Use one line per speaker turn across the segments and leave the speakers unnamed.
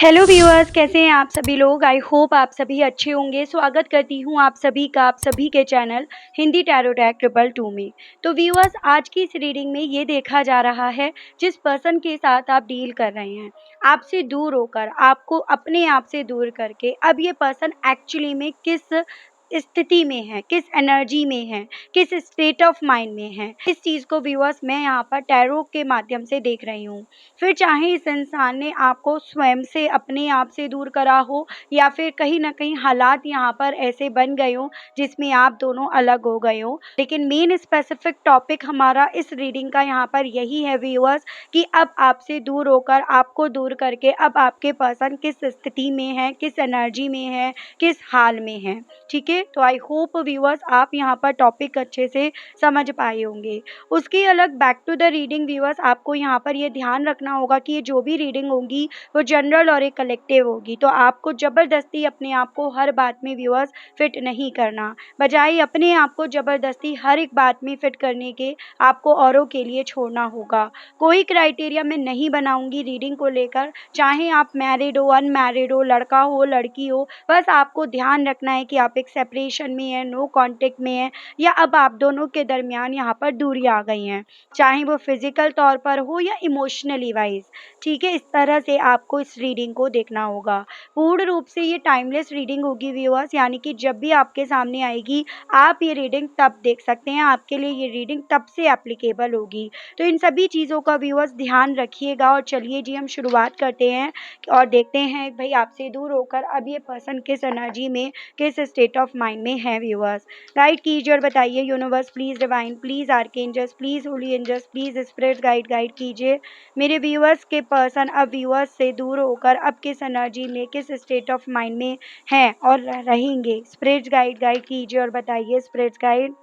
Hello viewers, कैसे हैं आप सभी लोग। आई होप आप सभी अच्छे होंगे। स्वागत करती हूँ आप सभी का आप सभी के चैनल हिंदी टैरो डेक 222 में। तो व्यूअर्स, आज की इस रीडिंग में ये देखा जा रहा है, जिस पर्सन के साथ आप डील कर रहे हैं, आपसे दूर होकर, आपको अपने आप से दूर करके, अब ये पर्सन एक्चुअली में किस स्थिति में है, किस एनर्जी में है, किस स्टेट ऑफ माइंड में है, इस चीज़ को व्यूअर्स मैं यहाँ पर टैरो के माध्यम से देख रही हूँ। फिर चाहे इस इंसान ने आपको स्वयं से अपने आप से दूर करा हो, या फिर कहीं न कहीं हालात यहाँ पर ऐसे बन गए हों जिसमें आप दोनों अलग हो गए हो। लेकिन मेन स्पेसिफिक टॉपिक हमारा इस रीडिंग का यहाँ पर यही है व्यूअर्स, कि अब आपसे दूर होकर, आपको दूर करके, अब आपके पर्सन किस स्थिति में है, किस एनर्जी में है, किस हाल में है। ठीक है, तो आई होप व्यूअर्स आप यहाँ पर टॉपिक अच्छे से समझ पाए होंगे। उसके अलग back to the reading viewers, आपको यहाँ पर ये ध्यान रखना होगा कि ये जो भी रीडिंग होगी वो जनरल और एक कलेक्टिव होगी। तो आपको ज़बरदस्ती अपने आप को हर बात में व्यूअर्स फिट नहीं करना, बजाय अपने आप को ज़बरदस्ती हर एक बात में फिट करने के आपको औरों के लिए छोड़ना होगा। कोई क्राइटेरिया मैं नहीं बनाऊंगी रीडिंग को लेकर, चाहे आप मैरिड हो, अनमैरिड हो, लड़का हो, लड़की हो, बस आपको ध्यान रखना है कि आप एक सेपरेशन में है, नो कॉन्टेक्ट में है, या अब आप दोनों के दरमियान यहाँ पर दूरी आ गई हैं, चाहे वो फिजिकल तौर पर हो या इमोशनली वाइज। ठीक है, इस तरह से आपको इस रीडिंग को देखना होगा। पूर्ण रूप से ये टाइमलेस रीडिंग होगी व्यूअर्स, यानी कि जब भी आपके सामने आएगी आप ये रीडिंग तब देख सकते हैं, आपके लिए ये रीडिंग तब से एप्लीकेबल होगी। तो इन सभी चीज़ों का व्यूअर्स ध्यान रखिएगा। और चलिए जी, हम शुरुआत करते हैं और देखते हैं भाई आपसे दूर होकर अब ये पर्सन किस एनर्जी में, किस स्टेट ऑफ माइंड में है व्यूअर्स। गाइड कीजिए और बताइए universe please, divine please, archangels please, holy angels please, spirit guide कीजिए मेरे व्यूअर्स के पर्सन अब व्यूअर्स से दूर होकर अब किस एनर्जी में, किस स्टेट ऑफ माइंड में हैं और रहेंगे। स्पिरिट गाइड कीजिए और बताइए स्पिरिट गाइड।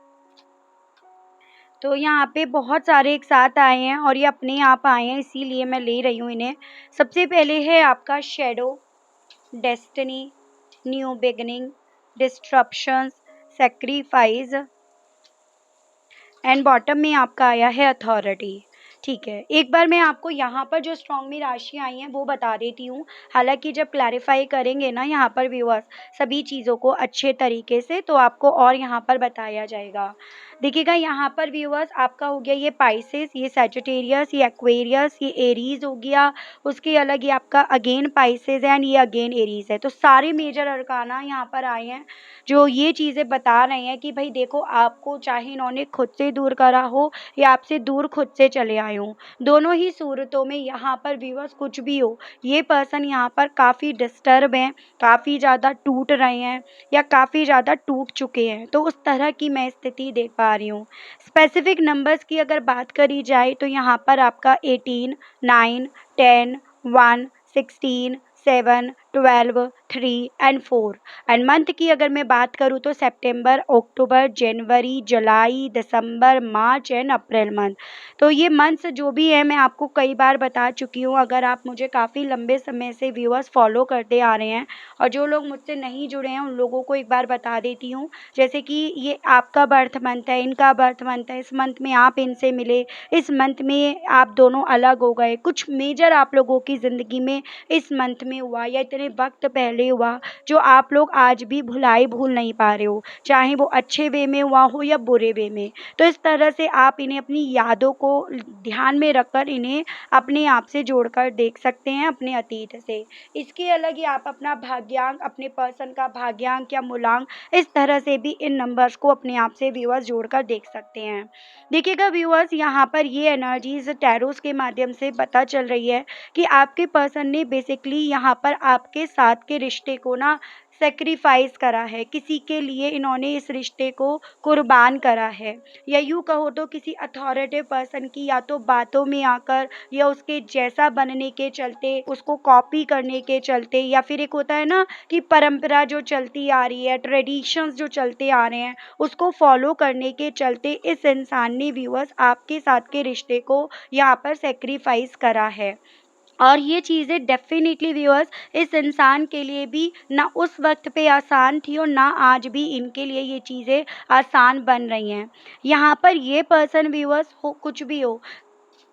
तो यहाँ पे बहुत सारे एक साथ आए हैं और ये अपने आप आए हैं, इसीलिए मैं ले रही हूँ इन्हें। सबसे पहले है आपका shadow, destiny, new beginning, disruptions, sacrifice, and bottom में आपका आया है अथॉरिटी। ठीक है, एक बार मैं आपको यहाँ पर जो स्ट्रॉन्ग में राशि आई हैं वो बता देती हूँ। हालांकि जब क्लैरिफाई करेंगे ना यहाँ पर व्यूअर्स सभी चीज़ों को अच्छे तरीके से, तो आपको और यहाँ पर बताया जाएगा। देखिएगा यहाँ पर व्यूअर्स, आपका हो गया ये पाइसेस, ये सैजिटेरियस, ये एक्वेरियस, ये एरीज हो गया। उसके अलग ये आपका अगेन पाइसेस है एंड ये अगेन एरीज है। तो सारे मेजर अरकाना यहाँ पर आए हैं जो ये चीज़ें बता रहे हैं कि भाई देखो, आपको चाहे इन्होंने खुद से दूर करा हो या आपसे दूर खुद से चले आए हों, दोनों ही सूरतों में यहाँ पर व्यूअर्स कुछ भी हो, ये पर्सन यहाँ पर काफ़ी डिस्टर्ब हैं, काफ़ी ज़्यादा टूट रहे हैं या काफ़ी ज़्यादा टूट चुके हैं। तो उस तरह की मैं स्थिति देख पा रही हूँ। स्पेसिफिक नंबर्स की अगर बात करी जाए तो यहाँ पर आपका 18, 9, 10, 1, 16, 7, 12, 3 एंड 4। एंड मंथ की अगर मैं बात करूँ तो सितंबर, अक्टूबर, जनवरी, जुलाई, दिसंबर, मार्च एंड अप्रैल मंथ। तो ये मंथ्स जो भी है मैं आपको कई बार बता चुकी हूँ। अगर आप मुझे काफ़ी लंबे समय से व्यूअर्स फॉलो करते आ रहे हैं, और जो लोग मुझसे नहीं जुड़े हैं उन लोगों को एक बार बता देती हूँ। जैसे कि ये आपका बर्थ मंथ है, इनका बर्थ मंथ है, इस मंथ में आप इनसे मिले, इस मंथ में आप दोनों अलग हो गए, कुछ मेजर आप लोगों की ज़िंदगी में इस मंथ में हुआ या इतने वक्त पहले हुआ, जो आप लोग आज भी भूल नहीं पा रहे हो, चाहे वो अच्छे वे में हुआ हो या बुरे वे में। तो इस तरह से आप इन्हें अपनी यादों को ध्यान में रखकर इन्हें अपने आप से जोड़कर देख सकते हैं, अपने अतीत से। इसके अलग ही आप अपना भाग्यांक, अपने पर्सन का भाग्यांक या मूलांक, इस तरह से भी इन नंबर्स को अपने आप से व्यूअर्स जोड़कर देख सकते हैं। देखिएगा व्यूअर्स, यहाँ पर ये एनर्जीज टैरोस के माध्यम से पता चल रही है कि आपके पर्सन ने बेसिकली यहाँ पर आपके साथ के रिश्ते को ना सेक्रीफाइस करा है, किसी के लिए इन्होंने इस रिश्ते को कुर्बान करा है, या यूँ कहो तो किसी अथॉरिटिव पर्सन की या तो बातों में आकर या उसके जैसा बनने के चलते, उसको कॉपी करने के चलते, या फिर एक होता है ना कि परंपरा जो चलती आ रही है, ट्रेडिशंस जो चलते आ रहे हैं, उसको फॉलो करने के चलते इस इंसान ने व्यूअर्स आपके साथ के रिश्ते को यहाँ पर सेक्रीफाइस करा है। और ये चीज़ें डेफ़िनेटली व्यूअर्स इस इंसान के लिए भी ना उस वक्त पे आसान थी और ना आज भी इनके लिए ये चीज़ें आसान बन रही हैं। यहाँ पर ये पर्सन व्यूअर्स हो कुछ भी हो,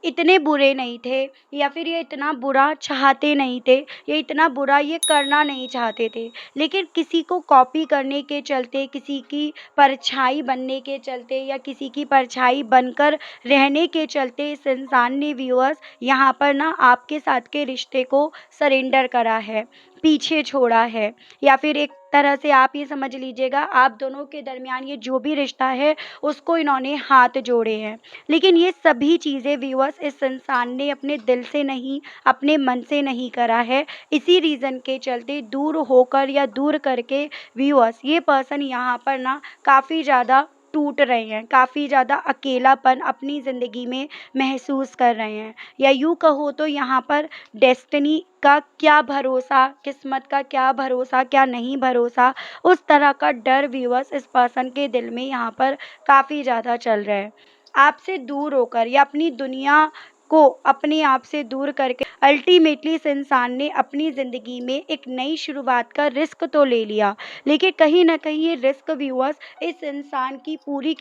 इतने बुरे नहीं थे, या फिर ये इतना बुरा चाहते नहीं थे, ये इतना बुरा ये करना नहीं चाहते थे, लेकिन किसी को कॉपी करने के चलते, किसी की परछाई बनने के चलते या किसी की परछाई बनकर रहने के चलते इस इंसान ने व्यूअर्स यहाँ पर ना आपके साथ के रिश्ते को सरेंडर करा है, पीछे छोड़ा है, या फिर एक तरह से आप ये समझ लीजिएगा आप दोनों के दरमियान ये जो भी रिश्ता है उसको इन्होंने हाथ जोड़े हैं। लेकिन ये सभी चीज़ें व्यूअर्स इस इंसान ने अपने दिल से नहीं, अपने मन से नहीं करा है। इसी रीज़न के चलते दूर होकर या दूर करके व्यूअर्स ये पर्सन यहाँ पर ना काफ़ी ज़्यादा टूट रहे हैं, काफ़ी ज़्यादा अकेलापन अपनी ज़िंदगी में महसूस कर रहे हैं, या यूँ कहो तो यहाँ पर डेस्टिनी का क्या भरोसा, किस्मत का क्या भरोसा, क्या नहीं भरोसा, उस तरह का डर व्यूअर्स इस पर्सन के दिल में यहाँ पर काफ़ी ज़्यादा चल रहा है। आपसे दूर होकर या अपनी दुनिया को अपने आप से दूर करके अल्टीमेटली इस इंसान ने अपनी ज़िंदगी में एक नई शुरुआत का रिस्क तो ले लिया, लेकिन कहीं न कहीं ये रिस्क व्यूअर्स इस इंसान की पूरी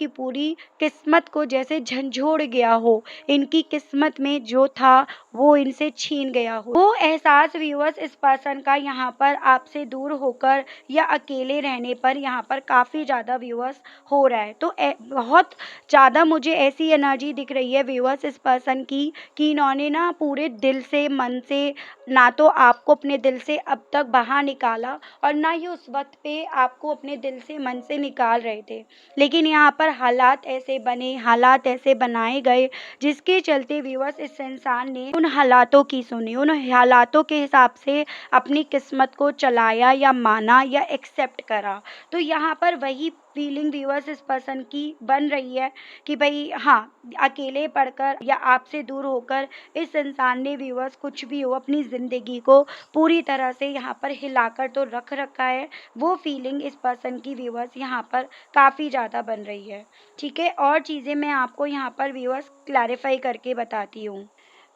किस्मत को जैसे झंझोड़ गया हो, इनकी किस्मत में जो था वो इनसे छीन गया हो। वो एहसास व्यूअर्स इस पर्सन का यहाँ पर आपसे दूर होकर या अकेले रहने पर यहाँ पर काफ़ी ज़्यादा व्यूअर्स हो रहा है। तो बहुत ज़्यादा मुझे ऐसी एनर्जी दिख रही है व्यूअर्स इस पर्सन की कि इन्होंने ना पूरे दिल से, मन से ना तो आपको अपने दिल से अब तक बाहर निकाला और ना ही उस वक़्त पे आपको अपने दिल से, मन से निकाल रहे थे। लेकिन यहाँ पर हालात ऐसे बने, हालात ऐसे बनाए गए जिसके चलते व्यूअर्स इस इंसान ने उन हालातों की सुनी, उन हालातों के हिसाब से अपनी किस्मत को चलाया या माना या एक्सेप्ट करा। तो यहाँ पर वही फीलिंग व्यूअर्स इस पर्सन की बन रही है कि भई हाँ, अकेले पड़कर या आपसे दूर होकर इस इंसान ने व्यूअर्स कुछ भी हो अपनी ज़िंदगी को पूरी तरह से यहाँ पर हिलाकर तो रख रखा है। वो फीलिंग इस पर्सन की व्यूअर्स यहाँ पर काफ़ी ज़्यादा बन रही है। ठीक है, और चीज़ें मैं आपको यहाँ पर व्यूअर्स क्लैरिफ़ाई करके बताती हूँ।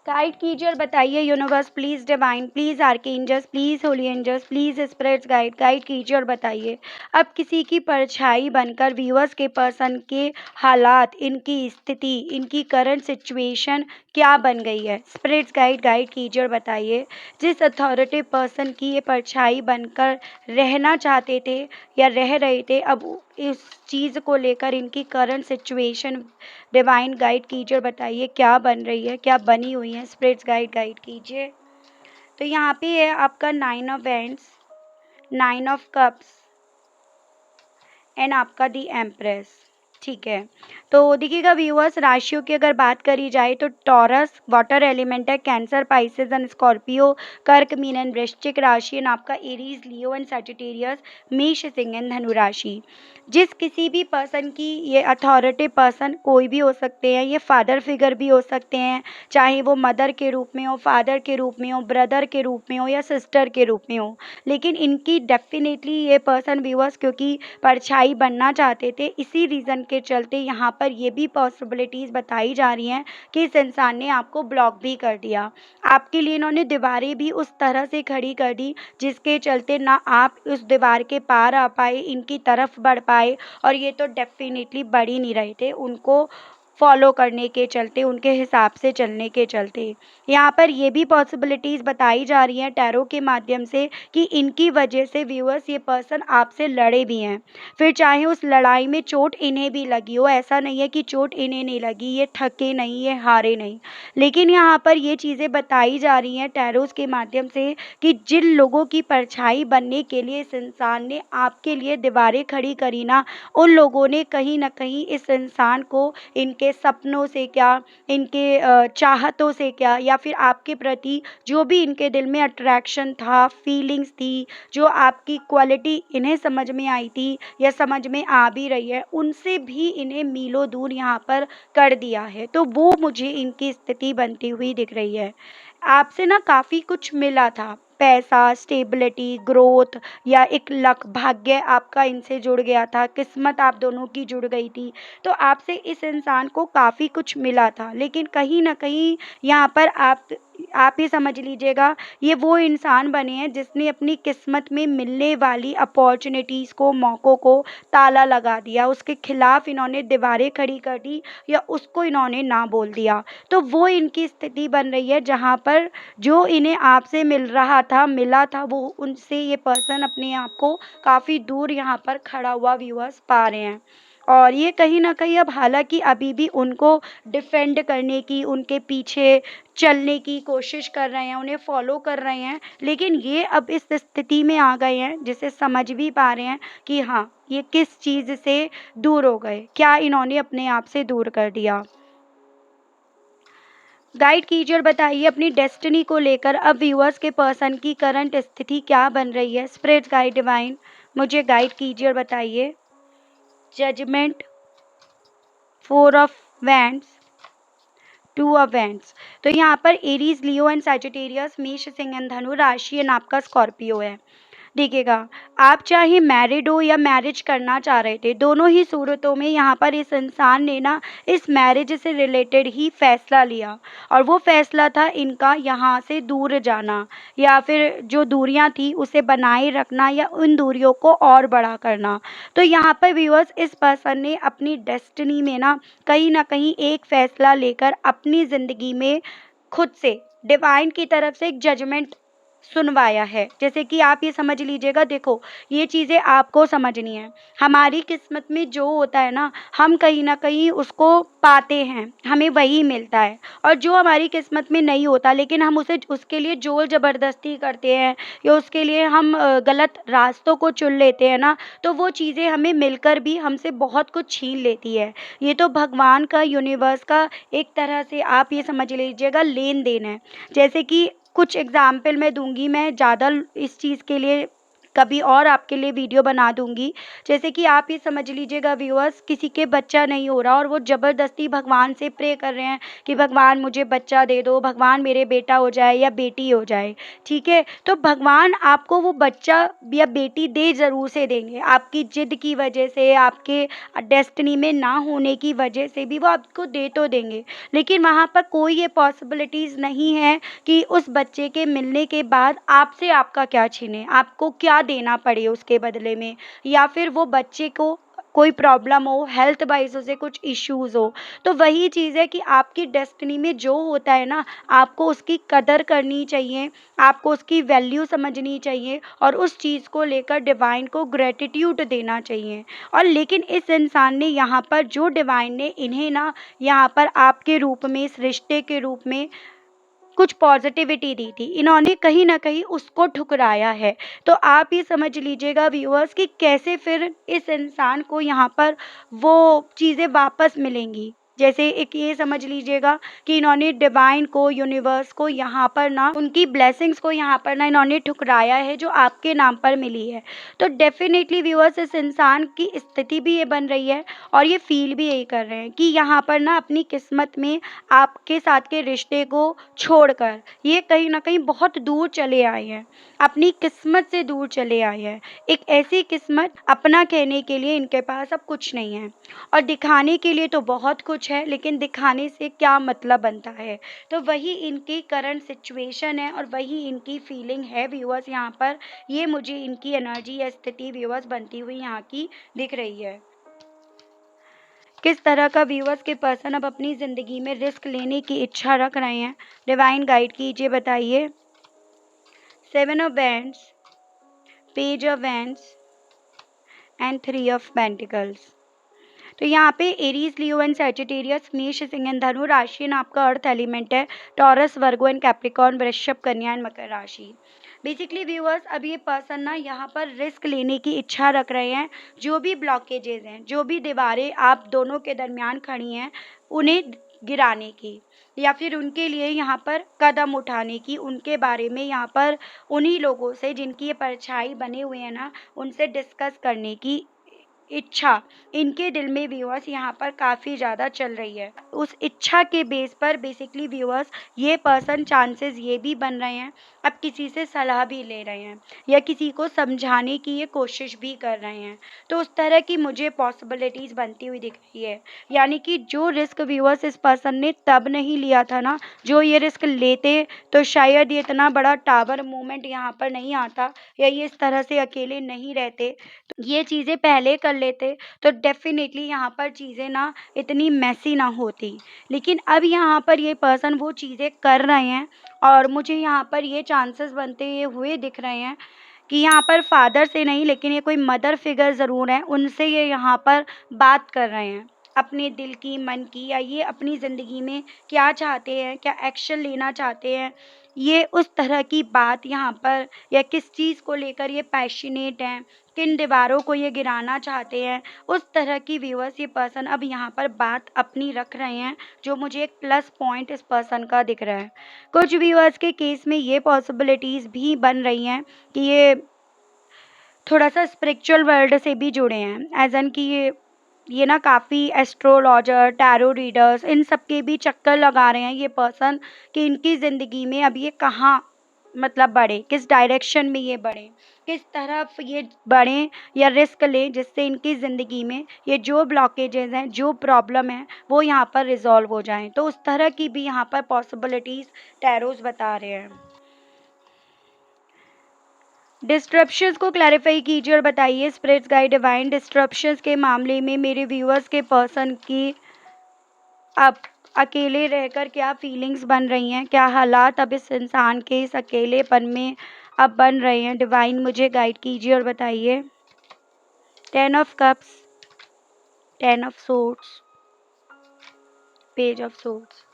गाइड कीजिए और बताइए universe please, divine please, archangels please, holy angels please, spirits guide कीजिए और बताइए अब किसी की परछाई बनकर व्यूअर्स के पर्सन के हालात, इनकी स्थिति, इनकी करंट सिचुएशन क्या बन गई है। स्पिरिट्स गाइड कीजिए और बताइए जिस अथॉरिटी पर्सन की ये परछाई बनकर रहना चाहते थे या रह रहे थे, अब इस चीज़ को लेकर इनकी करंट सिचुएशन डिवाइन गाइड कीजिए और बताइए क्या बन रही है, क्या बनी हुई है। स्पिरिट्स गाइड कीजिए। तो यहाँ पे है आपका 9 of wands, 9 of cups and आपका दी एम्प्रेस। ठीक है, तो देखिएगा व्यूअर्स राशियों की अगर बात करी जाए तो टॉरस वाटर एलिमेंट है, कैंसर, पाइसेस एंड स्कॉर्पियो, कर्क, मीन एंड वृश्चिक राशि एंड आपका एरीज, लियो एंड सजिटेरियस, मेष, सिंह एंड धनु राशि। जिस किसी भी पर्सन की ये अथॉरिटी पर्सन कोई भी हो सकते हैं, ये फादर फिगर भी हो सकते हैं, चाहे वो मदर के रूप में हो, फादर के रूप में हो, ब्रदर के रूप में हो या सिस्टर के रूप में हो, लेकिन इनकी डेफिनेटली ये पर्सन व्यूअर्स क्योंकि परछाई बनना चाहते थे, इसी रीज़न के चलते यहाँ पर ये भी पॉसिबिलिटीज़ बताई जा रही हैं कि इस इंसान ने आपको ब्लॉक भी कर दिया। आपके लिए इन्होंने दीवारें भी उस तरह से खड़ी कर दी जिसके चलते ना आप उस दीवार के पार आ पाए, इनकी तरफ बढ़ पाए, और ये तो डेफिनेटली बढ़ ही नहीं रहे थे, उनको फॉलो करने के चलते, उनके हिसाब से चलने के चलते। यहाँ पर ये भी पॉसिबिलिटीज़ बताई जा रही हैं टैरो के माध्यम से कि इनकी वजह से व्यूअर्स ये पर्सन आपसे लड़े भी हैं, फिर चाहे उस लड़ाई में चोट इन्हें भी लगी हो, ऐसा नहीं है कि चोट इन्हें नहीं लगी, ये थके नहीं, ये हारे नहीं, लेकिन यहाँ पर ये चीज़ें बताई जा रही हैं टैरोस के माध्यम से कि जिन लोगों की परछाई बनने के लिए इस इंसान ने आपके लिए दीवारें खड़ी करी ना, उन लोगों ने कहीं न कहीं इस इंसान को इनके सपनों से क्या, इनके चाहतों से क्या, या फिर आपके प्रति जो भी इनके दिल में अट्रैक्शन था, फीलिंग्स थी, जो आपकी क्वालिटी इन्हें समझ में आई थी या समझ में आ भी रही है, उनसे भी इन्हें मीलों दूर यहाँ पर कर दिया है। तो वो मुझे इनकी स्थिति बनती हुई दिख रही है। आपसे ना काफ़ी कुछ मिला था, पैसा, स्टेबिलिटी, ग्रोथ या एक लक, भाग्य आपका इनसे जुड़ गया था, किस्मत आप दोनों की जुड़ गई थी। तो आपसे इस इंसान को काफ़ी कुछ मिला था, लेकिन कहीं न कहीं यहाँ पर आप आप ये समझ लीजिएगा, ये वो इंसान बने हैं जिसने अपनी किस्मत में मिलने वाली अपॉर्चुनिटीज़ को, मौक़ों को ताला लगा दिया, उसके खिलाफ इन्होंने दीवारें खड़ी कर दी या उसको इन्होंने ना बोल दिया। तो वो इनकी स्थिति बन रही है जहाँ पर जो इन्हें आपसे मिल रहा था, मिला था, वो उनसे ये पर्सन अपने आप को काफ़ी दूर यहाँ पर खड़ा हुआ व्यूअर्स पा रहे हैं। और ये कहीं न कहीं अब हालाँकि अभी भी उनको डिफेंड करने की, उनके पीछे चलने की कोशिश कर रहे हैं, उन्हें फ़ॉलो कर रहे हैं, लेकिन ये अब इस स्थिति में आ गए हैं जिसे समझ भी पा रहे हैं कि हाँ, ये किस चीज़ से दूर हो गए, क्या इन्होंने अपने आप से दूर कर दिया। गाइड कीजिए और बताइए अपनी डेस्टिनी को लेकर अब व्यूअर्स के पर्सन की करंट स्थिति क्या बन रही है। स्पिरिट गाइड डिवाइन मुझे गाइड कीजिए और बताइए। Judgement, 4 of wands, 2 of wands. तो यहाँ पर एरीज, लियो एंड सैजिटेरियस, मेष, सिंह एंड धनु राशि एंड आपका स्कॉर्पियो है। देखिएगा, आप चाहे मैरिड हो या मैरिज करना चाह रहे थे, दोनों ही सूरतों में यहाँ पर इस इंसान ने ना इस मैरिज से रिलेटेड ही फैसला लिया, और वो फैसला था इनका यहाँ से दूर जाना, या फिर जो दूरियां थी उसे बनाए रखना या उन दूरियों को और बड़ा करना। तो यहाँ पर व्यूअर्स इस पर्सन ने अपनी डेस्टिनी में ना कहीं एक फैसला लेकर अपनी ज़िंदगी में खुद से डिवाइन की तरफ से एक जजमेंट सुनवाया है। जैसे कि आप ये समझ लीजिएगा, देखो ये चीज़ें आपको समझनी है। हमारी किस्मत में जो होता है ना, हम कहीं न कहीं उसको पाते हैं, हमें वही मिलता है। और जो हमारी किस्मत में नहीं होता लेकिन हम उसे उसके लिए ज़ोर ज़बरदस्ती करते हैं या उसके लिए हम गलत रास्तों को चुन लेते हैं ना, तो वो चीज़ें हमें मिलकर भी हमसे बहुत कुछ छीन लेती है। ये तो भगवान का, यूनिवर्स का एक तरह से आप ये समझ लीजिएगा लेन-देन है। जैसे कि कुछ एग्ज़ाम्पल मैं दूँगी, मैं ज़्यादा इस चीज़ के लिए कभी और आपके लिए वीडियो बना दूँगी। जैसे कि आप ये समझ लीजिएगा व्यूअर्स, किसी के बच्चा नहीं हो रहा और वो ज़बरदस्ती भगवान से प्रे कर रहे हैं कि भगवान मुझे बच्चा दे दो, भगवान मेरे बेटा हो जाए या बेटी हो जाए, ठीक है? तो भगवान आपको वो बच्चा या बेटी दे ज़रूर से देंगे। आपकी ज़िद की वजह से, आपके डेस्टिनी में ना होने की वजह से भी वो आपको दे तो देंगे। लेकिन वहाँ पर कोई ये पॉसिबिलिटीज़ नहीं है कि उस बच्चे के मिलने के बाद आपसे आपका क्या छीने, आपको क्या देना पड़े उसके बदले में, या फिर वो बच्चे को कोई प्रॉब्लम हो, हेल्थ वाइज़ उसे कुछ इश्यूज़ हो। तो वही चीज़ है कि आपकी डेस्टिनी में जो होता है ना, आपको उसकी कदर करनी चाहिए, आपको उसकी वैल्यू समझनी चाहिए और उस चीज़ को लेकर डिवाइन को ग्रैटिट्यूड देना चाहिए। और लेकिन इस इंसान ने यहाँ पर, जो डिवाइन ने इन्हें ना यहाँ पर आपके रूप में, इस रिश्ते के रूप में कुछ पॉजिटिविटी दी थी, इन्होंने कहीं न कहीं उसको ठुकराया है। तो आप ये समझ लीजिएगा व्यूअर्स कि कैसे फिर इस इंसान को यहाँ पर वो चीज़ें वापस मिलेंगी। जैसे एक ये समझ लीजिएगा कि इन्होंने डिवाइन को, यूनिवर्स को यहाँ पर ना, उनकी ब्लेसिंग्स को यहाँ पर ना इन्होंने ठुकराया है जो आपके नाम पर मिली है। तो डेफ़िनेटली व्यूअर्स इस इंसान की स्थिति भी ये बन रही है और ये फ़ील भी यही कर रहे हैं कि यहाँ पर ना अपनी किस्मत में आपके साथ के रिश्ते को छोड़कर ये कहीं न कहीं बहुत दूर चले आए हैं, अपनी किस्मत से दूर चले आए हैं। एक ऐसी किस्मत, अपना कहने के लिए इनके पास अब कुछ नहीं है और दिखाने के लिए तो बहुत कुछ है, लेकिन दिखाने से क्या मतलब बनता है। तो वही इनकी करंट सिचुएशन है और वही इनकी फीलिंग है व्यूअर्स यहाँ पर। ये मुझे इनकी एनर्जी या स्थिति व्यूअर्स बनती हुई यहाँ की दिख रही है। किस तरह का व्यूअर्स के पर्सन अब अपनी ज़िंदगी में रिस्क लेने की इच्छा रख रहे हैं, डिवाइन गाइड कीजिए, बताइए। 7 of wands, page of wands and 3 of pentacles. तो यहाँ पे एरीज, लियो एंड सैजिटेरियस, मेष, सिंह एंड धनु राशि एंड आपका अर्थ एलिमेंट है टॉरस, वर्गो एंड कैप्रिकॉर्न, वृषभ, कन्या एंड मकर राशि। बेसिकली व्यूअर्स, अब ये पर्सन ना यहाँ पर रिस्क लेने की इच्छा रख रहे हैं। जो भी ब्लॉकेजेज हैं, जो भी दीवारें आप दोनों के दरमियान खड़ी हैं, उन्हें गिराने की या फिर उनके लिए यहाँ पर कदम उठाने की, उनके बारे में यहाँ पर उन्हीं लोगों से जिनकी ये परछाई बने हुए हैं ना, उनसे डिस्कस करने की इच्छा इनके दिल में व्यूअर्स यहाँ पर काफ़ी ज़्यादा चल रही है। उस इच्छा के बेस पर बेसिकली व्यूअर्स ये पर्सन चांसेस ये भी बन रहे हैं, अब किसी से सलाह भी ले रहे हैं या किसी को समझाने की ये कोशिश भी कर रहे हैं। तो उस तरह की मुझे पॉसिबिलिटीज़ बनती हुई दिख रही है। यानी कि जो रिस्क व्यूअर्स इस पर्सन ने तब नहीं लिया था ना, जो ये रिस्क लेते तो शायद ये इतना बड़ा टावर मूवमेंट यहाँ पर नहीं आता या ये इस तरह से अकेले नहीं रहते। ये चीज़ें पहले कर लेते तो डेफ़िनेटली यहाँ पर चीज़ें ना इतनी मेसी ना होती। लेकिन अब यहाँ पर ये पर्सन वो चीज़ें कर रहे हैं और मुझे यहाँ पर ये चांसेस बनते हुए दिख रहे हैं कि यहाँ पर फ़ादर से नहीं, लेकिन ये कोई मदर फ़िगर ज़रूर हैं, उनसे ये यहाँ पर बात कर रहे हैं। अपने दिल की, मन की, या ये अपनी ज़िंदगी में क्या चाहते हैं, क्या एक्शन लेना चाहते हैं, ये उस तरह की बात यहाँ पर, या किस चीज़ को लेकर ये पैशनेट हैं, किन दीवारों को ये गिराना चाहते हैं, उस तरह की व्यूअर्स ये पर्सन अब यहाँ पर बात अपनी रख रहे हैं, जो मुझे एक प्लस पॉइंट इस पर्सन का दिख रहा है। कुछ व्यूअर्स के केस में ये पॉसिबिलिटीज़ भी बन रही हैं कि ये थोड़ा-सा स्पिरिचुअल वर्ल्ड से भी जुड़े हैं, एज़ एन कि ये ना काफ़ी एस्ट्रोलॉजर, टैरो रीडर्स, इन सब के भी चक्कर लगा रहे हैं ये पर्सन कि इनकी ज़िंदगी में अब ये कहाँ मतलब बढ़े, किस डायरेक्शन में ये बढ़ें, किस तरफ ये बढ़ें या रिस्क लें, जिससे इनकी ज़िंदगी में ये जो ब्लॉकेजेज़ हैं, जो प्रॉब्लम है, वो यहाँ पर रिज़ॉल्व हो जाएँ। तो उस तरह की भी यहाँ पर पॉसिबिलिटीज़ टैरोज़ बता रहे हैं। डिस्ट्रप्शंस को क्लैरिफाई कीजिए और बताइए स्पिरिट्स गाइड डिवाइन, डिस्ट्रप्शंस के मामले में मेरे व्यूअर्स के पर्सन की अब अकेले रहकर क्या फीलिंग्स बन रही हैं, क्या हालात अब इस इंसान के इस अकेलेपन में अब बन रहे हैं, डिवाइन मुझे गाइड कीजिए और बताइए। 10 of cups, 10 of swords, page of swords.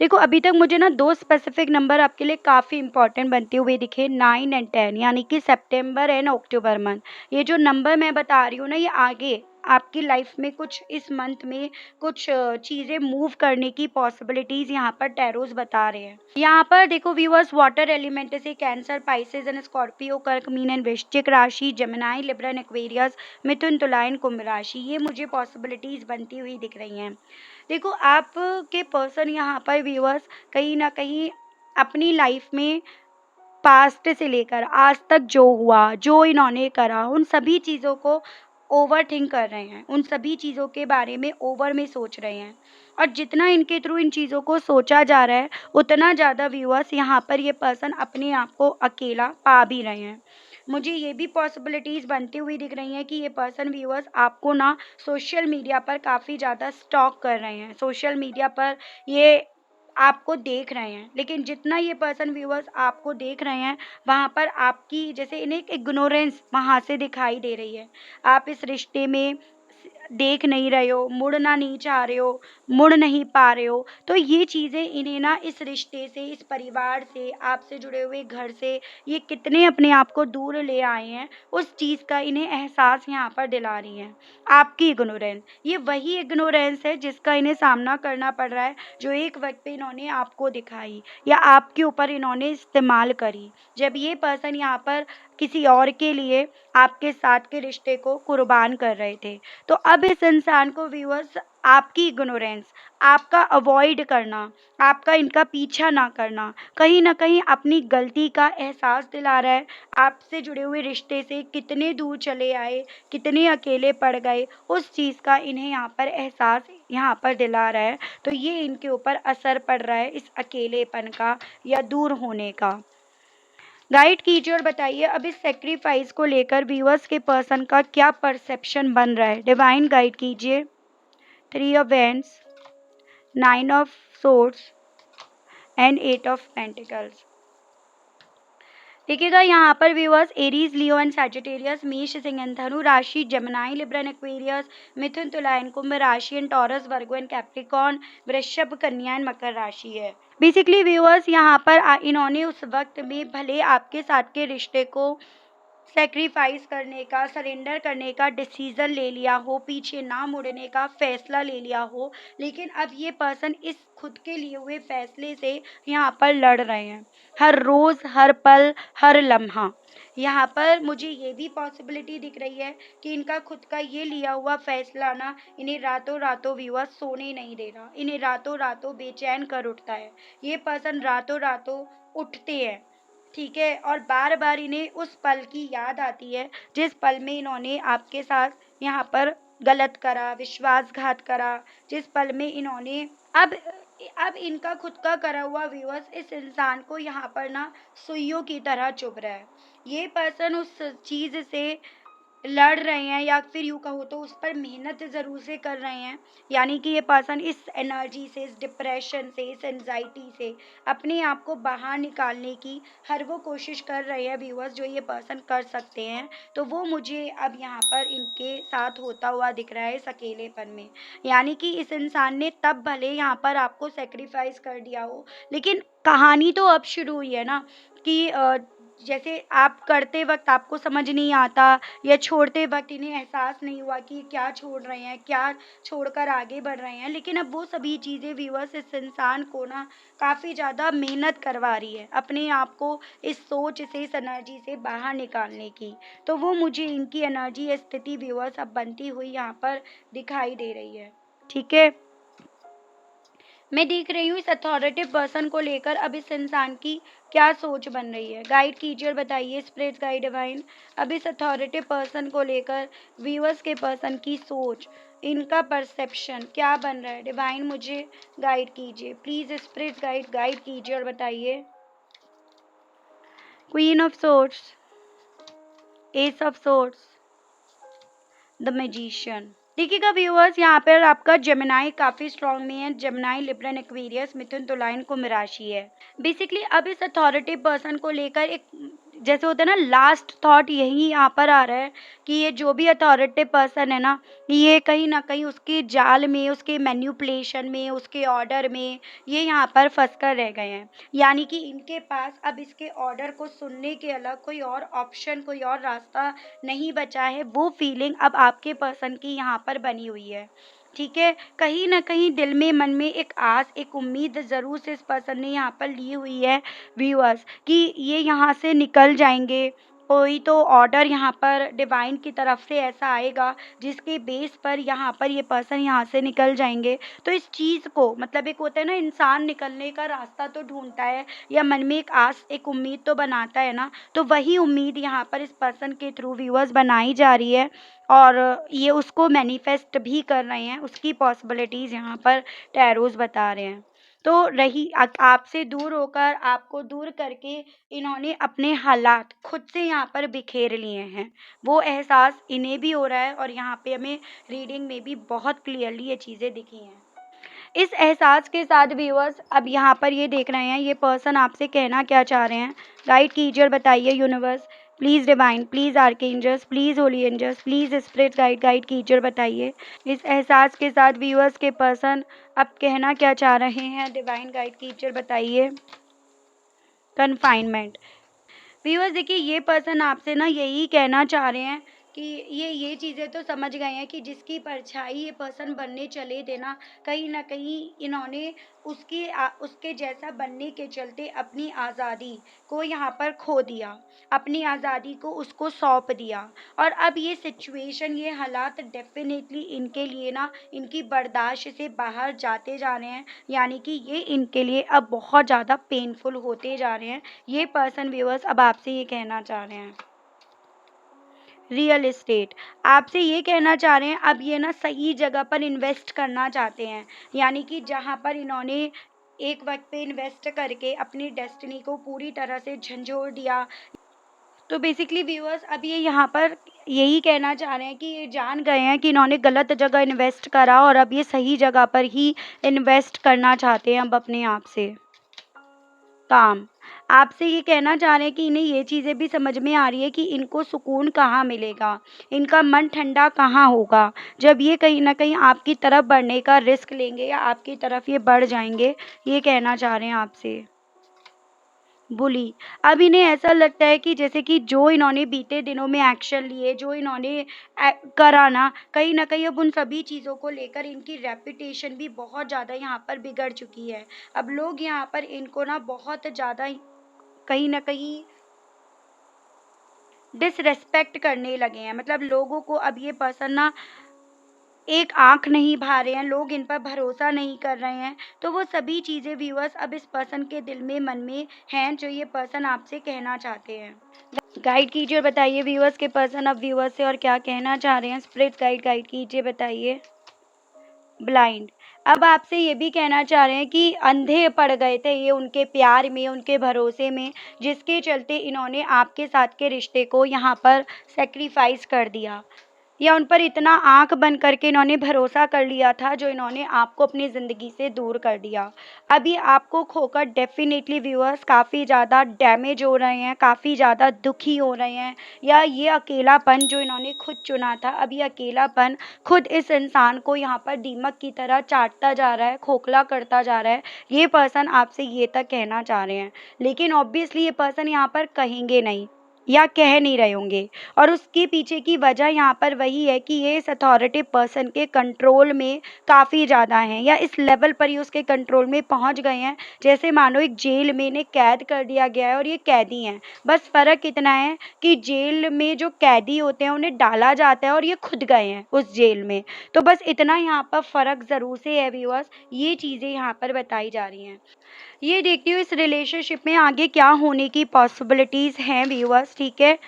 देखो अभी तक मुझे ना 2 स्पेसिफिक नंबर आपके लिए काफ़ी इंपॉर्टेंट बनते हुए दिखे, 9 एंड 10, यानी कि सितंबर एंड अक्टूबर मंथ। ये जो नंबर मैं बता रही हूँ ना, ये आगे आपकी लाइफ में कुछ इस मंथ में कुछ चीज़ें मूव करने की पॉसिबिलिटीज़ यहाँ पर टैरोज़ बता रहे हैं। यहाँ पर देखो व्यूअर्स, वाटर एलिमेंट से कैंसर, पाइसेस एंड स्कॉर्पियो, कर्क, मीन एंड वृश्चिक राशि, जेमिनी, लिब्रा एंड एक्वेरियस, मिथुन, तुला एंड कुंभ राशि, ये मुझे पॉसिबिलिटीज़ बनती हुई दिख रही हैं। देखो आपके पर्सन यहाँ पर व्यूअर्स कहीं न कहीं अपनी लाइफ में पास्ट से लेकर आज तक जो हुआ, जो इन्होंने करा, उन सभी चीज़ों को ओवरथिंक कर रहे हैं, उन सभी चीज़ों के बारे में ओवर में सोच रहे हैं। और जितना इनके थ्रू इन चीज़ों को सोचा जा रहा है, उतना ज़्यादा व्यूअर्स यहाँ पर ये पर्सन अपने आप को अकेला पा भी रहे हैं। मुझे ये भी पॉसिबिलिटीज़ बनती हुई दिख रही हैं कि ये पर्सन व्यूअर्स आपको ना सोशल मीडिया पर काफ़ी ज़्यादा स्टॉक कर रहे हैं। सोशल मीडिया पर ये आपको देख रहे हैं, लेकिन जितना ये पर्सन व्यूअर्स आपको देख रहे हैं, वहाँ पर आपकी जैसे इन्हें एक इग्नोरेंस वहाँ से दिखाई दे रही है। आप इस रिश्ते में देख नहीं रहे हो, मुड़ना नहीं चाह रहे हो, मुड़ नहीं पा रहे हो। तो ये चीज़ें इन्हें ना इस रिश्ते से, इस परिवार से, आपसे जुड़े हुए घर से ये कितने अपने आप को दूर ले आए हैं, उस चीज़ का इन्हें एहसास यहाँ पर दिला रही हैं। आपकी इग्नोरेंस, ये वही इग्नोरेंस है जिसका इन्हें सामना करना पड़ रहा है, जो एक वक़्त पे इन्होंने आपको दिखाई या आपके ऊपर इन्होंने इस्तेमाल करी। जब ये पर्सन यहाँ पर किसी और के लिए आपके साथ के रिश्ते को कुर्बान कर रहे थे। तो अब इस इंसान को व्यूअर्स आपकी इग्नोरेंस, आपका अवॉइड करना, आपका इनका पीछा ना करना, कहीं न कहीं अपनी गलती का एहसास दिला रहा है। आपसे जुड़े हुए रिश्ते से कितने दूर चले आए, कितने अकेले पड़ गए, उस चीज़ का इन्हें यहाँ पर एहसास यहाँ पर दिला रहा है। तो ये इनके ऊपर असर पड़ रहा है इस अकेलेपन का या दूर होने का। गाइड कीजिए और बताइए अब इस सैक्रिफाइस को लेकर व्यूअर्स के पर्सन का क्या परसेप्शन बन रहा है। डिवाइन गाइड कीजिए। 3 of wands, 9 of swords and 8 of pentacles. देखिएगा यहाँ पर viewers, Aries, Leo and Sagittarius, मेष, सिंह एंड धनु राशि, जेमिनी, लिब्रा एंड एक्वेरियस, मिथुन, तुला एंड कुंभ राशि and taurus, Virgo and Capricorn, वृषभ, कन्या एंड मकर राशि है। बेसिकली व्यूअर्स यहाँ पर इन्होंने उस वक्त में भले आपके साथ के रिश्ते को सैक्रिफाइस करने का, सरेंडर करने का डिसीजन ले लिया हो, पीछे ना मुड़ने का फैसला ले लिया हो, लेकिन अब ये पर्सन इस खुद के लिए हुए फैसले से यहाँ पर लड़ रहे हैं, हर रोज, हर पल, हर लम्हा। यहाँ पर मुझे ये भी पॉसिबिलिटी दिख रही है कि इनका खुद का ये लिया हुआ फैसला ना इन्हें रातों रातों व्यूअर्स सोने नहीं दे रहा, इन्हें रातों रातों बेचैन कर उठता है। ये पर्सन रातों रातों उठते हैं, ठीक है, और बार बार इन्हें उस पल की याद आती है जिस पल में इन्होंने आपके साथ यहाँ पर गलत करा, विश्वासघात करा, जिस पल में इन्होंने अब अब इनका खुद का करा हुआ व्यूअर्स इस इंसान को यहाँ पर ना सुइयों की तरह चुभ रहा है। ये पर्सन उस चीज से लड़ रहे हैं, या फिर यूँ कहो तो उस पर मेहनत ज़रूर से कर रहे हैं। यानी कि ये पर्सन इस एनर्जी से, इस डिप्रेशन से, इस एंजाइटी से अपने आप को बाहर निकालने की हर वो कोशिश कर रहे हैं व्यूअर्स जो ये पर्सन कर सकते हैं। तो वो मुझे अब यहाँ पर इनके साथ होता हुआ दिख रहा है इस अकेलेपन में। यानी कि इस इंसान ने तब भले यहाँ पर आपको सेक्रीफाइस कर दिया हो, लेकिन कहानी तो अब शुरू हुई है ना कि जैसे आप करते वक्त आपको समझ नहीं आता, या छोड़ते वक्त इन्हें एहसास नहीं हुआ कि क्या छोड़ रहे हैं, क्या छोड़कर आगे बढ़ रहे हैं, लेकिन अब वो सभी चीज़ें व्यूअर्स इस इंसान को ना काफ़ी ज़्यादा मेहनत करवा रही है अपने आप को इस सोच से, इस एनर्जी से बाहर निकालने की। तो वो मुझे इनकी एनर्जी या स्थिति व्यूअर्स अब बनती हुई यहाँ पर दिखाई दे रही है, ठीक है। मैं देख रही हूँ इस अथॉरिटी पर्सन को लेकर अब इस इंसान की क्या सोच बन रही है। गाइड कीजिए और बताइए स्पिरिट गाइड डिवाइन, अब इस अथॉरिटी पर्सन को लेकर व्यूअर्स के पर्सन की सोच, इनका परसेप्शन क्या बन रहा है। डिवाइन मुझे गाइड कीजिए प्लीज, स्पिरिट गाइड गाइड कीजिए और बताइए। Queen of sorts, S of sorts, the magician. देखिएगा व्यूअर्स, यहाँ पर आपका जेमिनाई काफ़ी स्ट्रांग में है। जेमिनाई, लिब्रन, एक्वेरियस, मिथुन, तुला, कुंभ राशि है। बेसिकली अब इस अथॉरिटी पर्सन को लेकर एक जैसे होता है ना, लास्ट थॉट यही यहाँ पर आ रहा है कि ये जो भी अथॉरिटी पर्सन है ना, ये कहीं ना कहीं उसके जाल में, उसके मैन्युपुलेशन में, उसके ऑर्डर में ये यहाँ पर फंस कर रह गए हैं। यानी कि इनके पास अब इसके ऑर्डर को सुनने के अलग कोई और ऑप्शन, कोई और रास्ता नहीं बचा है। वो फीलिंग अब आपके पर्सन की यहाँ पर बनी हुई है, ठीक है। कहीं ना कहीं दिल में, मन में एक आस, एक उम्मीद ज़रूर से इस पर्सन ने यहाँ पर ली हुई है व्यूअर्स कि ये यहाँ से निकल जाएंगे। कोई तो ऑर्डर यहाँ पर डिवाइन की तरफ से ऐसा आएगा जिसके बेस पर यहाँ पर ये पर्सन यहाँ से निकल जाएंगे। तो इस चीज़ को, मतलब एक होता है ना, इंसान निकलने का रास्ता तो ढूंढता है, या मन में एक आस, एक उम्मीद तो बनाता है ना, तो वही उम्मीद यहाँ पर इस पर्सन के थ्रू व्यूअर्स बनाई जा रही है, और ये उसको मैनिफेस्ट भी कर रहे हैं। उसकी पॉसिबिलिटीज़ यहाँ पर टैरोज बता रहे हैं। तो रही आपसे दूर होकर, आपको दूर करके इन्होंने अपने हालात खुद से यहाँ पर बिखेर लिए हैं। वो एहसास इन्हें भी हो रहा है, और यहाँ पे हमें रीडिंग में भी बहुत क्लियरली ये चीज़ें दिखी हैं। इस एहसास के साथ व्यूअर्स अब यहाँ पर ये देख रहे हैं ये पर्सन आपसे कहना क्या चाह रहे हैं। गाइड कीजिए और बताइए universe, please divine, please archangels, please holy angels, please spirit guide guide कीजिए और बताइए इस एहसास के साथ व्यूअर्स के पर्सन अब कहना क्या चाह रहे हैं। डिवाइन गाइड कीजिए और बताइए। कन्फाइनमेंट। व्यूअर्स देखिए, ये पर्सन आपसे ना यही कहना चाह रहे हैं कि ये चीज़ें तो समझ गए हैं कि जिसकी परछाई ये पर्सन बनने चले थे ना, कहीं ना कहीं इन्होंने उसके जैसा बनने के चलते अपनी आज़ादी को यहाँ पर खो दिया, अपनी आज़ादी को उसको सौंप दिया। और अब ये सिचुएशन, ये हालात डेफिनेटली इनके लिए ना, इनकी बर्दाश्त से बाहर जाते जा रहे हैं। यानी कि ये इनके लिए अब बहुत ज़्यादा पेनफुल होते जा रहे हैं। ये पर्सन व्यूअर्स अब आपसे ये कहना चाह रहे हैं। रियल एस्टेट, आपसे ये कहना चाह रहे हैं अब ये ना सही जगह पर इन्वेस्ट करना चाहते हैं। यानी कि जहाँ पर इन्होंने एक वक्त पे इन्वेस्ट करके अपनी डेस्टिनी को पूरी तरह से झंझोड़ दिया। तो बेसिकली व्यूअर्स अब ये यहाँ पर यही कहना चाह रहे हैं कि ये जान गए हैं कि इन्होंने गलत जगह इन्वेस्ट करा, और अब ये सही जगह पर ही इन्वेस्ट करना चाहते हैं अब अपने आप से। काम, आपसे ये कहना चाह रहे हैं कि इन्हें ये चीज़ें भी समझ में आ रही है कि इनको सुकून कहाँ मिलेगा, इनका मन ठंडा कहाँ होगा जब ये कहीं ना कहीं आपकी तरफ बढ़ने का रिस्क लेंगे, या आपकी तरफ ये बढ़ जाएंगे। ये कहना चाह रहे हैं आपसे। बुली। अब इन्हें ऐसा लगता है कि जैसे कि जो इन्होंने बीते दिनों में एक्शन लिए, जो इन्होंने करा ना, कहीं न कहीं अब उन सभी चीज़ों को लेकर इनकी रेपुटेशन भी बहुत ज़्यादा यहाँ पर बिगड़ चुकी है। अब लोग यहाँ पर इनको ना बहुत ज़्यादा कहीं न कहीं डिसरिस्पेक्ट करने लगे हैं। मतलब लोगों को अब ये पर्सन ना एक आँख नहीं भा रहे हैं, लोग इन पर भरोसा नहीं कर रहे हैं। तो वो सभी चीज़ें व्यूअर्स अब इस पर्सन के दिल में, मन में हैं, जो ये पर्सन आपसे कहना चाहते हैं। गाइड कीजिए और बताइए व्यूअर्स के पर्सन अब व्यूअर्स से और क्या कहना चाह रहे हैं। स्पिरिट गाइड गाइड कीजिए, बताइए। ब्लाइंड। अब आपसे ये भी कहना चाह रहे हैं कि अंधे पड़ गए थे ये उनके प्यार में, उनके भरोसे में, जिसके चलते इन्होंने आपके साथ के रिश्ते को यहाँ पर सैक्रिफाइस कर दिया, या उन पर इतना आंख बंद करके इन्होंने भरोसा कर लिया था, जो इन्होंने आपको अपनी ज़िंदगी से दूर कर दिया। अभी आपको खोकर डेफिनेटली व्यूअर्स काफ़ी ज़्यादा डैमेज हो रहे हैं, काफ़ी ज़्यादा दुखी हो रहे हैं, या ये अकेलापन जो इन्होंने खुद चुना था, अब ये अकेलापन खुद इस इंसान को यहाँ पर दीमक की तरह चाटता जा रहा है, खोखला करता जा रहा है। ये पर्सन आपसे ये तक कहना चाह रहे हैं, लेकिन ऑब्वियसली ये पर्सन यहाँ पर कहेंगे नहीं या कह नहीं रहे होंगे, और उसके पीछे की वजह यहाँ पर वही है कि ये इस अथॉरिटी पर्सन के कंट्रोल में काफ़ी ज़्यादा हैं, या इस लेवल पर ही उसके कंट्रोल में पहुँच गए हैं, जैसे मानो एक जेल में इन्हें कैद कर दिया गया है और ये कैदी हैं। बस फ़र्क इतना है कि जेल में जो कैदी होते हैं उन्हें डाला जाता है और ये खुद गए हैं उस जेल में। तो बस इतना यहाँ पर फ़र्क ज़रूर से है व्यूअर्स, ये चीज़ें यहाँ पर बताई जा रही हैं। ये देखती हूँ इस रिलेशनशिप में आगे क्या होने की पॉसिबिलिटीज़ हैं व्यूअर्स, ठीक है।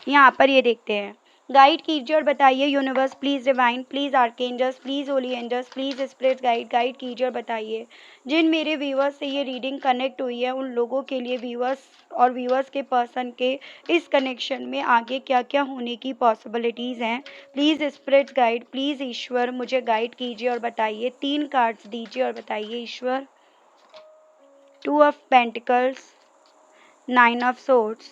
यहाँ पर ये देखते हैं। गाइड कीजिए और बताइए universe, please divine, please archangels, please holy angels, please spirit guide guide कीजिए और बताइए जिन मेरे व्यूअर्स से ये रीडिंग कनेक्ट हुई है उन लोगों के लिए, व्यूअर्स और व्यूअर्स के पर्सन के इस कनेक्शन में आगे क्या क्या होने की पॉसिबिलिटीज़ हैं। प्लीज़ स्पिरिट गाइड, प्लीज़ ईश्वर मुझे गाइड कीजिए और बताइए। 3 कार्ड्स दीजिए और बताइए ईश्वर। 2 of pentacles, 9 of swords,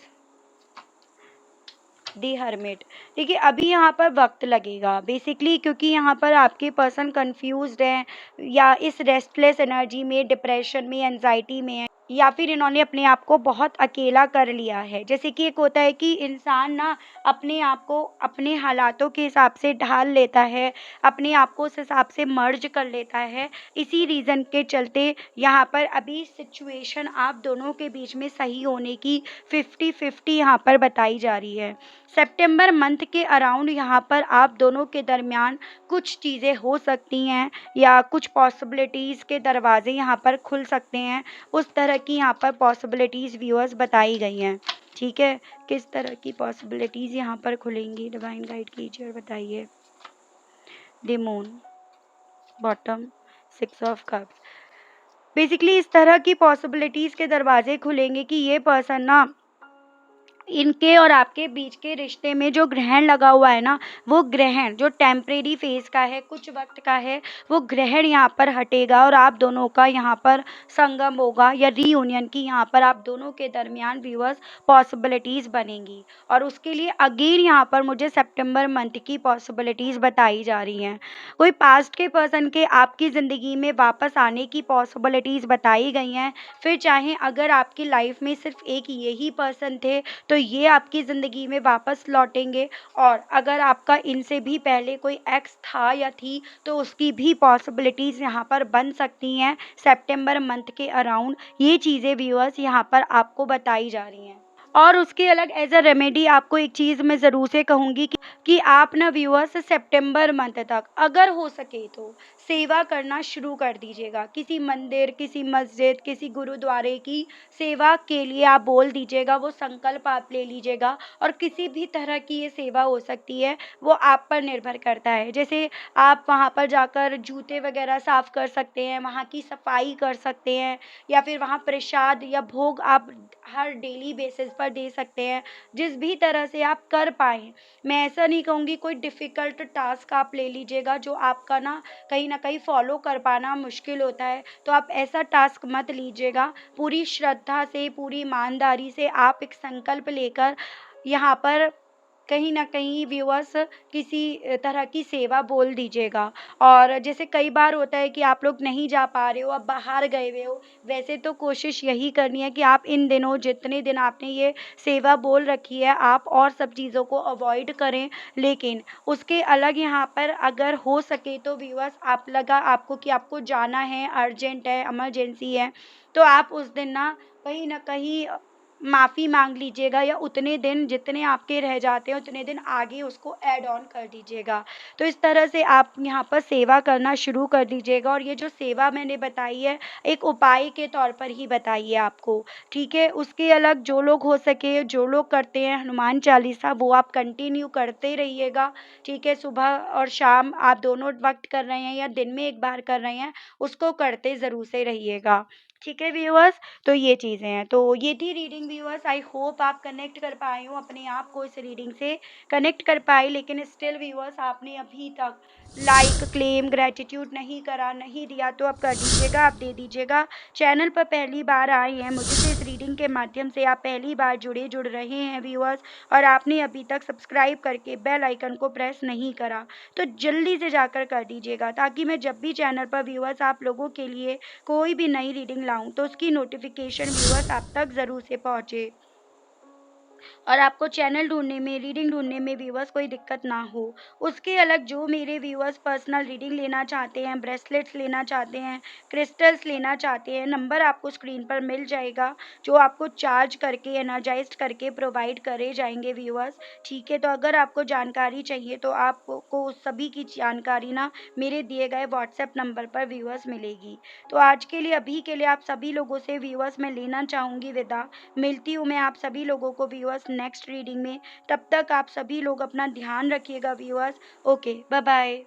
the hermit. देखिए अभी यहाँ पर वक्त लगेगा बेसिकली, क्योंकि यहाँ पर आपके पर्सन कंफ्यूज्ड हैं, या इस रेस्टलेस एनर्जी में, डिप्रेशन में, एंजाइटी में है, या फिर इन्होंने अपने आप को बहुत अकेला कर लिया है। जैसे कि एक होता है कि इंसान ना अपने आप को अपने हालातों के हिसाब से ढाल लेता है, अपने आप को उस हिसाब से मर्ज कर लेता है। इसी रीज़न के चलते यहाँ पर अभी सिचुएशन आप दोनों के बीच में सही होने की 50-50 यहाँ पर बताई जा रही है। सितंबर मंथ के अराउंड यहाँ पर आप दोनों के दरमियान कुछ चीज़ें हो सकती हैं, या कुछ पॉसिबिलिटीज़ के दरवाजे यहाँ पर खुल सकते हैं। उस तरह की यहाँ पर पॉसिबिलिटीज़ व्यूअर्स बताई गई हैं, ठीक है। किस तरह की पॉसिबिलिटीज़ यहाँ पर खुलेंगी, डिवाइन गाइड कीजिए और बताइए। The moon, bottom, 6 of cups. Basically इस तरह की पॉसिबिलिटीज़ के दरवाजे खुलेंगे कि ये पर्सन ना, इनके और आपके बीच के रिश्ते में जो ग्रहण लगा हुआ है ना, वो ग्रहण जो टेम्परेरी फेज का है, कुछ वक्त का है, वो ग्रहण यहाँ पर हटेगा और आप दोनों का यहाँ पर संगम होगा, या रीयूनियन की यहाँ पर आप दोनों के दरमियान व्यूअर्स पॉसिबिलिटीज़ बनेंगी। और उसके लिए अगेन यहाँ पर मुझे सितंबर मंथ की पॉसिबिलिटीज़ बताई जा रही हैं। कोई पास्ट के पर्सन के आपकी ज़िंदगी में वापस आने की पॉसिबिलिटीज़ बताई गई हैं। फिर चाहे अगर आपकी लाइफ में सिर्फ एक यही पर्सन थे, तो ये आपकी ज़िंदगी में वापस लौटेंगे, और अगर आपका इनसे भी पहले कोई एक्स था या थी, तो उसकी भी पॉसिबिलिटीज़ यहाँ पर बन सकती हैं सितंबर मंथ के अराउंड। ये चीज़ें व्यूअर्स यहाँ पर आपको बताई जा रही हैं। और उसके अलग एज अ रेमेडी आपको एक चीज़ मैं ज़रूर से कहूँगी कि आप ना व्यूअर्स सितंबर मंथ तक अगर हो सके तो सेवा करना शुरू कर दीजिएगा। किसी मंदिर, किसी मस्जिद, किसी गुरुद्वारे की सेवा के लिए आप बोल दीजिएगा, वो संकल्प आप ले लीजिएगा। और किसी भी तरह की ये सेवा हो सकती है, वो आप पर निर्भर करता है। जैसे आप वहाँ पर जाकर जूते वगैरह साफ़ कर सकते हैं, वहाँ की सफाई कर सकते हैं, या फिर वहाँ प्रसाद या भोग आप हर डेली बेसिस पर दे सकते हैं। जिस भी तरह से आप कर पाएँ, मैं ऐसा नहीं कहूँगी कोई डिफ़िकल्ट टास्क आप ले लीजिएगा जो आपका ना कहीं न कहीं फ़ॉलो कर पाना मुश्किल होता है, तो आप ऐसा टास्क मत लीजिएगा। पूरी श्रद्धा से, पूरी ईमानदारी से आप एक संकल्प लेकर यहाँ पर कहीं न कहीं व्यूअर्स किसी तरह की सेवा बोल दीजिएगा। और जैसे कई बार होता है कि आप लोग नहीं जा पा रहे हो, आप बाहर गए हुए हो, वैसे तो कोशिश यही करनी है कि आप इन दिनों जितने दिन आपने ये सेवा बोल रखी है, आप और सब चीज़ों को अवॉइड करें। लेकिन उसके अलग यहाँ पर अगर हो सके तो व्यूअर्स आप लगा आपको कि आपको जाना है, अर्जेंट है, इमरजेंसी है, तो आप उस दिन ना कहीं न कहीं माफ़ी माँग लीजिएगा, या उतने दिन जितने आपके रह जाते हैं उतने दिन आगे उसको ऐड ऑन कर दीजिएगा। तो इस तरह से आप यहाँ पर सेवा करना शुरू कर दीजिएगा, और ये जो सेवा मैंने बताई है, एक उपाय के तौर पर ही बताई है आपको, ठीक है? उसके अलग जो लोग हो सके, जो लोग करते हैं हनुमान चालीसा, वो आप कंटिन्यू करते रहिएगा, ठीक है? सुबह और शाम आप दोनों वक़्त कर रहे हैं या दिन में 1 बार कर रहे हैं, उसको करते ज़रूर से रहिएगा। ठीक है व्यूअर्स? तो ये चीज़ें हैं। तो ये थी रीडिंग व्यूअर्स, आई होप आप कनेक्ट कर पाए हो, अपने आप को इस रीडिंग से कनेक्ट कर पाए। लेकिन स्टिल व्यूअर्स आपने अभी तक लाइक, क्लेम, ग्रैटिट्यूड नहीं करा, नहीं दिया, तो अब कर दीजिएगा, आप दे दीजिएगा। चैनल पर पहली बार आए हैं, मुझसे इस रीडिंग के माध्यम से आप पहली बार जुड़ रहे हैं व्यूअर्स, और आपने अभी तक सब्सक्राइब करके बेल आइकन को प्रेस नहीं करा, तो जल्दी से जाकर कर दीजिएगा, ताकि मैं जब भी चैनल पर व्यूअर्स आप लोगों के लिए कोई भी नई रीडिंग लाऊँ तो उसकी नोटिफ़िकेशन व्यूअर्स आप तक ज़रूर से पहुँचे, और आपको चैनल ढूँढने में, रीडिंग ढूँढने में व्यूअर्स कोई दिक्कत ना हो। उसके अलग जो मेरे व्यूअर्स पर्सनल रीडिंग लेना चाहते हैं, ब्रेसलेट्स लेना चाहते हैं, क्रिस्टल्स लेना चाहते हैं, नंबर आपको स्क्रीन पर मिल जाएगा, जो आपको चार्ज करके, एनर्जाइज़्ड करके प्रोवाइड करे जाएँगे व्यूअर्स, ठीक है? तो अगर आपको जानकारी चाहिए तो आपको उस सभी की जानकारी ना मेरे दिए गए व्हाट्सएप नंबर पर व्यूअर्स मिलेगी। तो आज के लिए, अभी के लिए आप सभी लोगों से व्यूअर्स मैं लेना चाहूँगी विदा। मिलती हूँ मैं आप सभी लोगों को व्यूअर्स नेक्स्ट रीडिंग में। तब तक आप सभी लोग अपना ध्यान रखिएगा व्यूअर्स। Okay, bye bye.